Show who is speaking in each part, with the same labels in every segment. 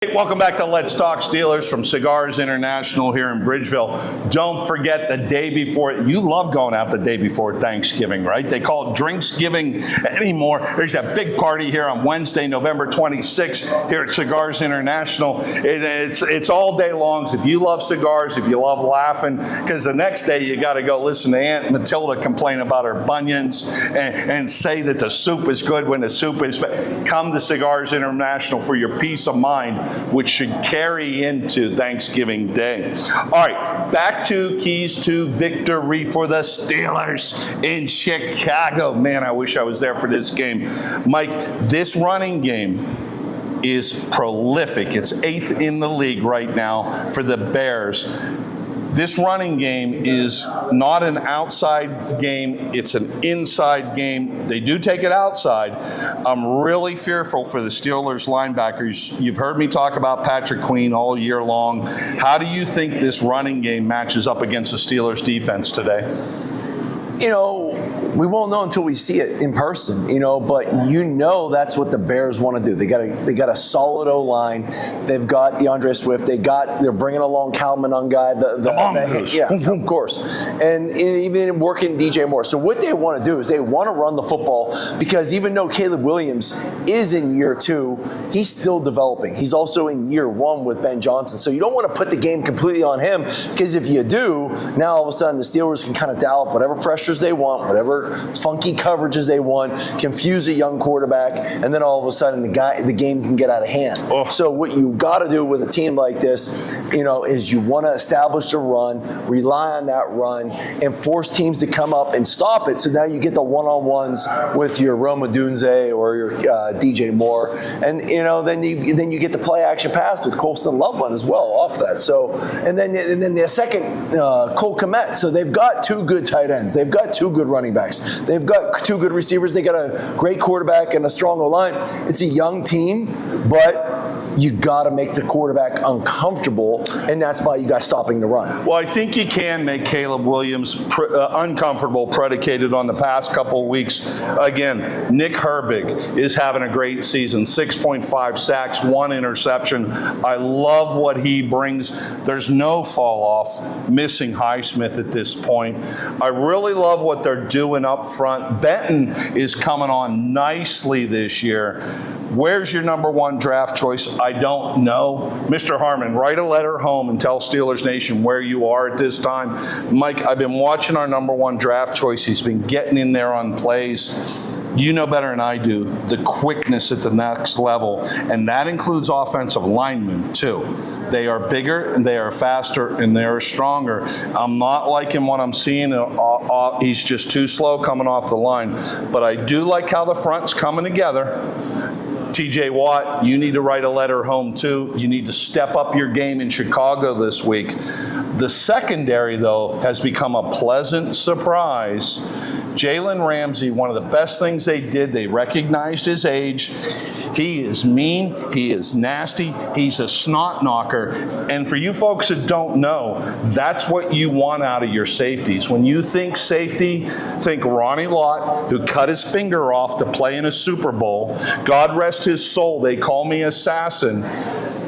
Speaker 1: Hey, welcome back to Let's Talk Steelers from Cigars International here in Bridgeville. Don't forget the day before. You love going out the day before Thanksgiving, right? They call it Drinksgiving anymore. There's a big party here on Wednesday, November 26th here at Cigars International. It's all day long. So if you love cigars, if you love laughing, because the next day you got to go listen to Aunt Matilda complain about her bunions and say that the soup is good when the soup is bad. Come to Cigars International for your peace of mind, which should carry into Thanksgiving Day. All right, back to keys to victory for the Steelers in Chicago. Man, I wish I was there for this game. Mike, this running game is prolific. It's 8th in the league right now for the Bears. This running game is not an outside game, it's an inside game. They do take it outside. I'm really fearful for the Steelers linebackers. You've heard me talk about Patrick Queen all year long. How do you think this running game matches up against the Steelers defense today?
Speaker 2: You know, we won't know until we see it in person, but that's what the Bears want to do. They got a solid O-line. They've got DeAndre Swift. They're bringing along Cal Monungai. Of course. And even working DJ Moore. So what they want to do is they want to run the football, because even though Caleb Williams is in year 2, he's still developing. He's also in year 1 with Ben Johnson. So you don't want to put the game completely on him, because if you do, now all of a sudden the Steelers can kind of dial up whatever pressures they want, whatever funky coverages they want, confuse a young quarterback, and then all of a sudden the game can get out of hand. So what you got to do with a team like this, is you want to establish a run, rely on that run, and force teams to come up and stop it. So now you get the one-on-ones with your Rome Odunze or your DJ Moore, and then you get the play action pass with Colston Loveland as well off that. So and then the second Cole Kmet. So they've got 2 good tight ends. They've got 2 good running backs. They've got 2 good receivers. They got a great quarterback and a strong O-line. It's a young team, but you got to make the quarterback uncomfortable, and that's by you guys stopping the run.
Speaker 1: Well, I think you can make Caleb Williams uncomfortable, predicated on the past couple of weeks. Again, Nick Herbig is having a great season, 6.5 sacks, 1 interception. I love what he brings. There's no fall off missing Highsmith at this point. I really love what they're doing up front. Benton is coming on nicely this year. Where's your number 1 draft choice? I don't know. Mr. Harmon, write a letter home and tell Steelers Nation where you are at this time. Mike, I've been watching our number 1 draft choice. He's been getting in there on plays. You know better than I do the quickness at the next level, and that includes offensive linemen too. They are bigger, and they are faster, and they are stronger. I'm not liking what I'm seeing. He's just too slow coming off the line. But I do like how the front's coming together. TJ Watt, you need to write a letter home too. You need to step up your game in Chicago this week. The secondary, though, has become a pleasant surprise. Jalen Ramsey, one of the best things they did, they recognized his age. He is mean, he is nasty, he's a snot knocker. And for you folks that don't know, that's what you want out of your safeties. When you think safety, think Ronnie Lott, who cut his finger off to play in a Super Bowl. God rest his soul, they call me assassin.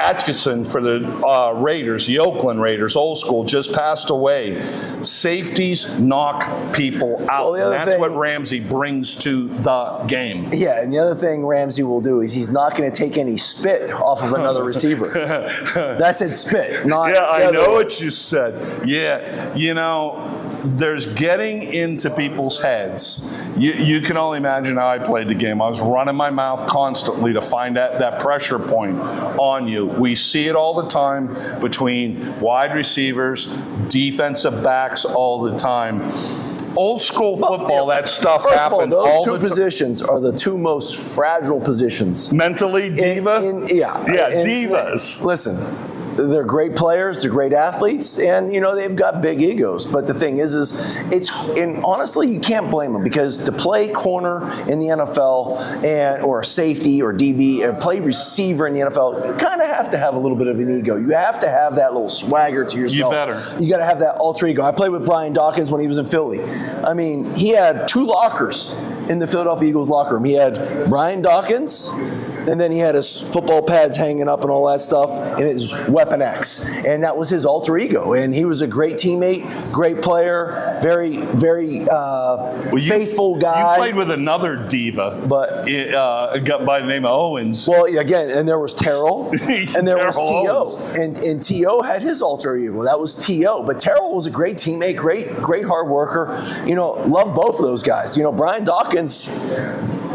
Speaker 1: Atkinson for the Raiders, the Oakland Raiders, old school, just passed away. Safeties knock people out. Well, and that's what Ramsey brings to the game.
Speaker 2: Yeah, and the other thing Ramsey will do is he's not going to take any spit off of another receiver. That said spit, not
Speaker 1: yeah, I know what you said. Yeah, there's getting into people's heads. You can only imagine how I played the game. I was running my mouth constantly to find that pressure point on you. We see it all the time between wide receivers, defensive backs all the time. Old school football, that stuff happened all the time.
Speaker 2: Those 2 positions are the 2 most fragile positions.
Speaker 1: Mentally, diva? Divas.
Speaker 2: Listen. They're great players, they're great athletes, and they've got big egos. But the thing is and honestly, you can't blame them, because to play corner in the NFL or safety or DB and play receiver in the NFL, you kind of have to have a little bit of an ego. You have to have that little swagger to yourself.
Speaker 1: You better.
Speaker 2: You got to have that alter ego. I played with Brian Dawkins when he was in Philly. I mean, he had 2 lockers in the Philadelphia Eagles locker room. He had Brian Dawkins and then he had his football pads hanging up and all that stuff, and his Weapon X, and that was his alter ego. And he was a great teammate, great player, very, very faithful guy.
Speaker 1: You played with another diva,
Speaker 2: but
Speaker 1: by the name of Owens.
Speaker 2: Well, again, and there was Terrell, and there was T.O., and T.O. had his alter ego. That was T.O. But Terrell was a great teammate, great hard worker. Loved both of those guys. Brian Dawkins,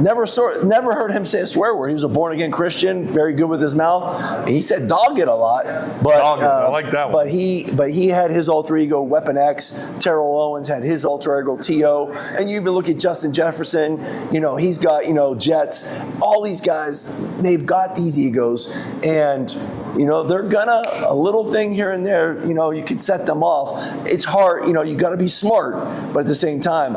Speaker 2: never heard him say a swear word. He was a born-again Christian, very good with his mouth. He said dog it a lot, but
Speaker 1: I like that one.
Speaker 2: But he had his alter ego, Weapon X. Terrell Owens had his alter ego, T.O. And you even look at Justin Jefferson. He's got Jets. All these guys, they've got these egos, and they're gonna, a little thing here and there, you can set them off. It's hard, you got to be smart, but at the same time,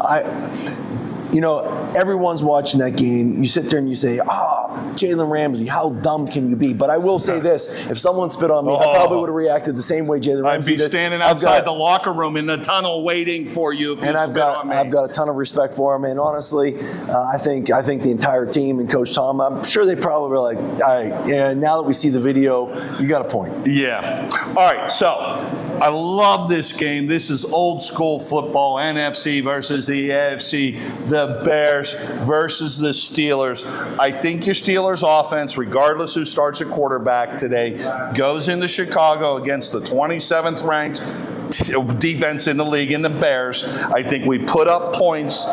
Speaker 2: everyone's watching that game. You sit there and you say, Jalen Ramsey, how dumb can you be? But I will say this, if someone spit on me, I probably would have reacted the same way Jalen Ramsey did.
Speaker 1: I'd be standing outside the locker room in the tunnel waiting for you if you spit on me.
Speaker 2: I've got a ton of respect for him, and honestly, I think the entire team and Coach Tom, I'm sure they probably were like, all right, now that we see the video, you got a point.
Speaker 1: Yeah. All right, so I love this game. This is old school football, NFC versus the AFC, the Bears versus the Steelers. I think your Steelers offense, regardless who starts at quarterback today, goes into Chicago against the 27th ranked defense in the league in the Bears. I think we put up points